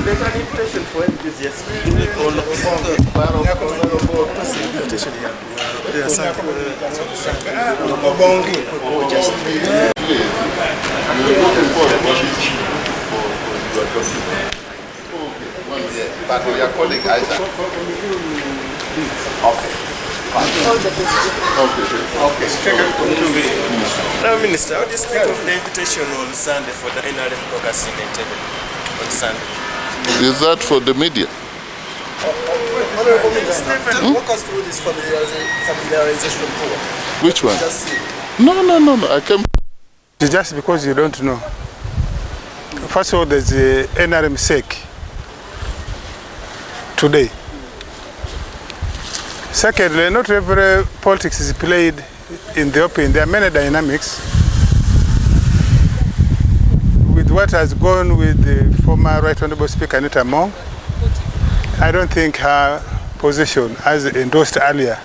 There's an invitation for enthusiasts. But we are calling Isaac. Okay. Now, Minister, how do you speak of the invitation on Sunday for the NRM caucus in Entebbe on Sunday? Is that for the media? Honorable Minister, walk us through this familiarization tour. Which one? Just see. No. I came. It's just because you don't know. First of all, there's the NRM sake today. Secondly, not every politics is played in the open. There are many dynamics. With what has gone with the former Right Honorable Speaker Anita, I don't think her position, as endorsed earlier,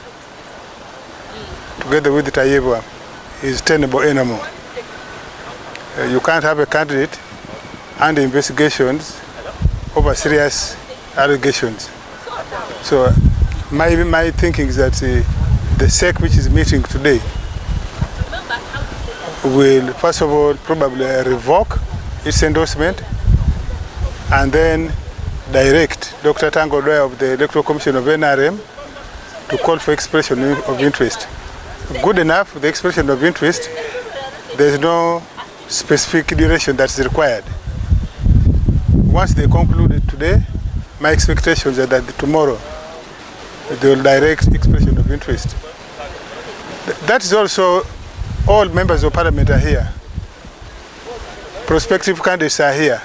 together with Tayewa, is tenable anymore. You can't have a candidate under investigations over serious allegations. So my thinking is that the SEC which is meeting today will first of all probably revoke its endorsement and then direct Dr. Tango Doya of the Electoral Commission of NRM to call for expression of interest. Good enough, the expression of interest, there's no specific duration that's required. Once they conclude it today, my expectations are that tomorrow they will direct expression of interest. That is also, all members of parliament are here. Prospective candidates are here.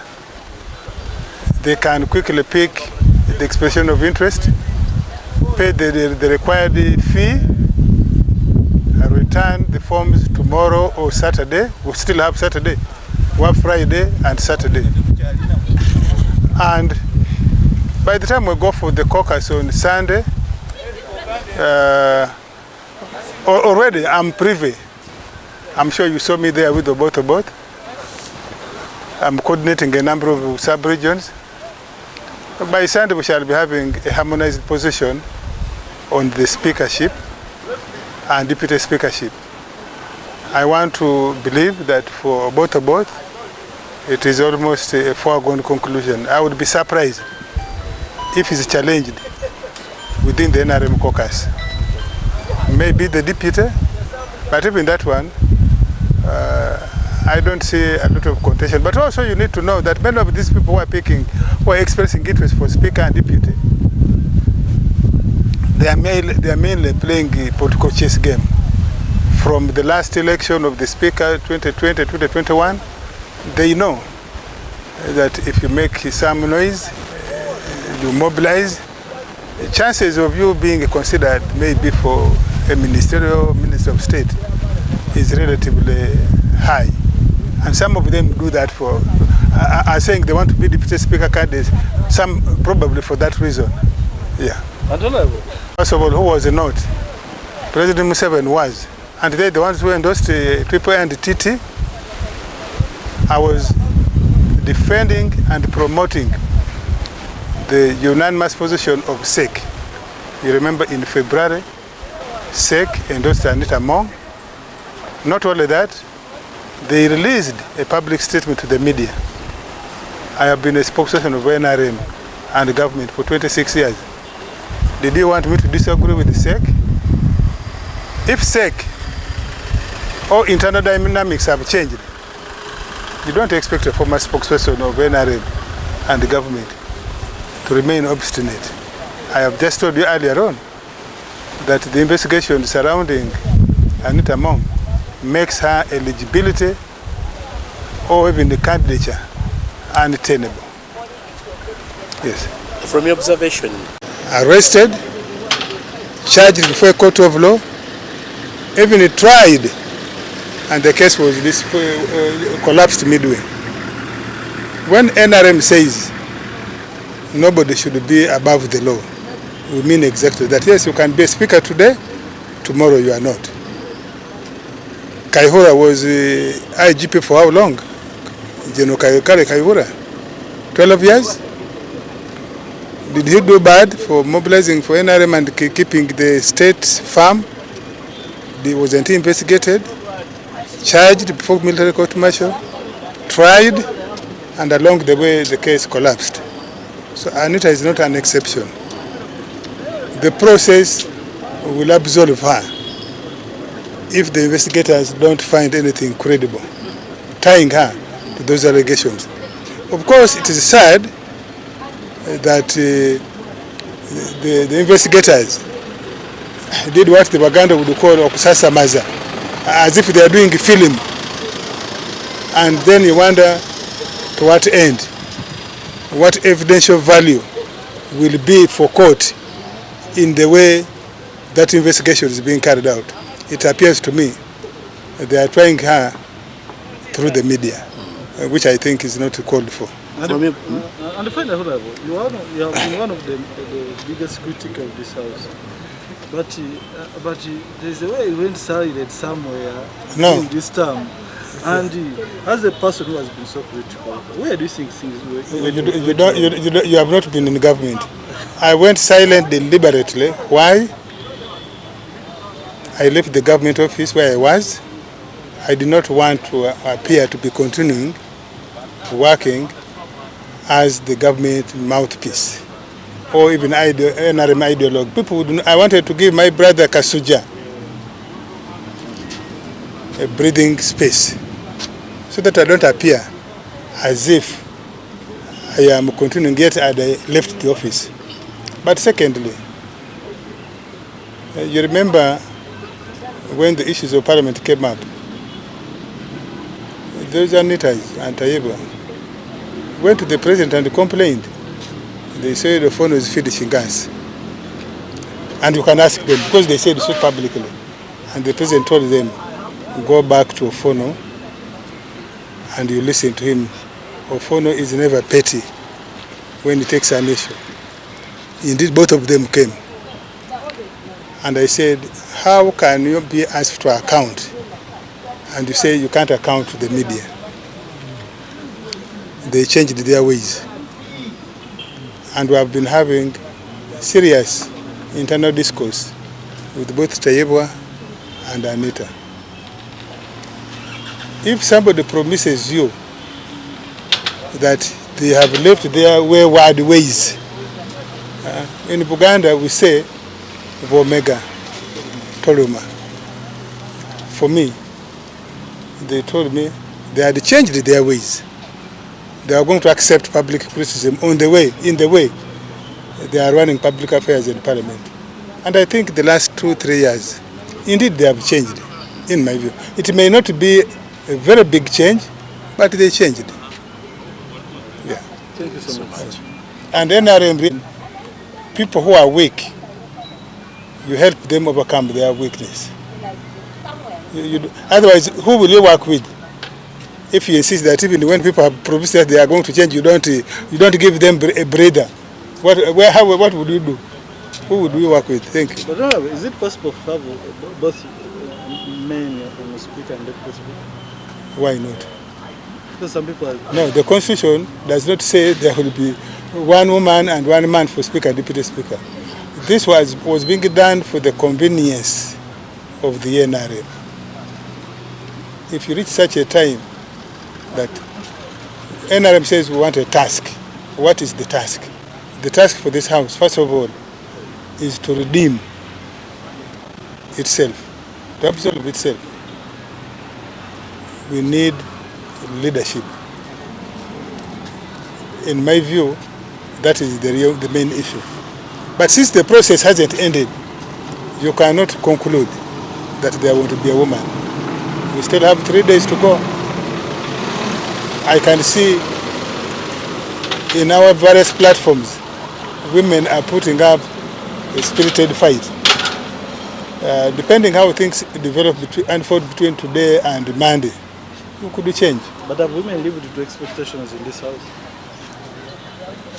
They can quickly pick the expression of interest, pay the required fee, and return the forms tomorrow or Saturday. We still have Saturday. We have Friday and Saturday. And by the time we go for the caucus on Sunday, already I'm privy. I'm sure you saw me there with Oboth Oboth. I'm coordinating a number of sub-regions. By Sunday we shall be having a harmonized position on the speakership and deputy speakership. I want to believe that for Oboth Oboth, it is almost a foregone conclusion. I would be surprised if it's challenged within the NRM caucus. Maybe the deputy, but even that one, I don't see a lot of contention. But also you need to know that many of these people who are expressing interest for speaker and deputy, They are mainly playing a political chess game. From the last election of the Speaker, 2020, 2021, they know that if you make some noise, you mobilize, the chances of you being considered maybe for a minister of state is relatively high. And some of them do that for, are saying they want to be deputy speaker candidates, some probably for that reason. Yeah. First of all, who was not? President Museveni was. And they're the ones who endorsed people and TT. I was defending and promoting the unanimous position of SEC. You remember in February, SEC endorsed Anita. Not only that, they released a public statement to the media. I have been a spokesperson of NRM and the government for 26 years. Did you want me to disagree with the SEC? If SEC or internal dynamics have changed, you don't expect a former spokesperson of NRM and the government to remain obstinate. I have just told you earlier on that the investigation surrounding Anita makes her eligibility or even the candidature untenable. Yes. From your observation? Arrested, charged before a court of law, even tried, and the case was collapsed midway. When NRM says nobody should be above the law, we mean exactly that. Yes, you can be a speaker today, tomorrow you are not. Kaihura was IGP for how long? General Kaihura? 12 years? Did he do bad for mobilizing for NRM and keeping the state firm? Wasn't he investigated, charged before military court martial, tried, and along the way the case collapsed? So Anita is not an exception. The process will absolve her if the investigators don't find anything credible tying her to those allegations. Of course, it is sad that the investigators did what the Baganda would call okusasa maza, as if they are doing a film, and then you wonder to what end, what evidential value will be for court in the way that investigation is being carried out. It appears to me that they are trying her through the media, which I think is not called for. And finally, you have been one of the biggest critics of this house. But there's a way you went silent somewhere in this term. And as a person who has been so critical, where do you think things were? You have not been in government. I went silent deliberately. Why? I left the government office where I was. I did not want to appear to be continuing working as the government mouthpiece or even NRM ideologue. People would, I wanted to give my brother Kasuja a breathing space so that I don't appear as if I am continuing, yet I left the office. But secondly, you remember when the issues of parliament came up, those Anita and Taiba went to the president and complained. They said Ofwono is finishing gas. And you can ask them, because they said so publicly. And the president told them, go back to Ofwono and you listen to him. Ofwono is never petty when he takes an issue. Indeed, both of them came. And I said, how can you be asked to account? And you say you can't account to the media. They changed their ways. And we have been having serious internal discourse with both Tayebwa and Anita. If somebody promises you that they have left their wayward ways, in Buganda we say Vomega Toluma. For me, they told me they had changed their ways. They are going to accept public criticism in the way they are running public affairs in Parliament. And I think the last 2-3 years, indeed they have changed, in my view. It may not be a very big change, but they changed. Yeah. Thank you so much. And NRM, people who are weak, you help them overcome their weakness. Otherwise, who will you work with? If you insist that even when people have promised that they are going to change, you don't give them a breather. What would you do? Who would we work with? Thank you. But is it possible to have both men on the speaker and deputy speaker? Why not? Because some people are... No, the constitution does not say there will be one woman and one man for speaker and deputy speaker. This was being done for the convenience of the NRM. If you reach such a time that NRM says we want a task, what is the task? The task for this house, first of all, is to redeem itself, to absolve itself. We need leadership. In my view, that is the main issue. But since the process hasn't ended, you cannot conclude that there won't be a woman. We still have 3 days to go. I can see in our various platforms, women are putting up a spirited fight. Depending how things unfold between today and Monday, you could change. But have women lived to expectations in this house?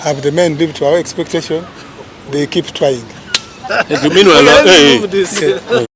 Have the men lived to our expectation? They keep trying. Meanwhile, This.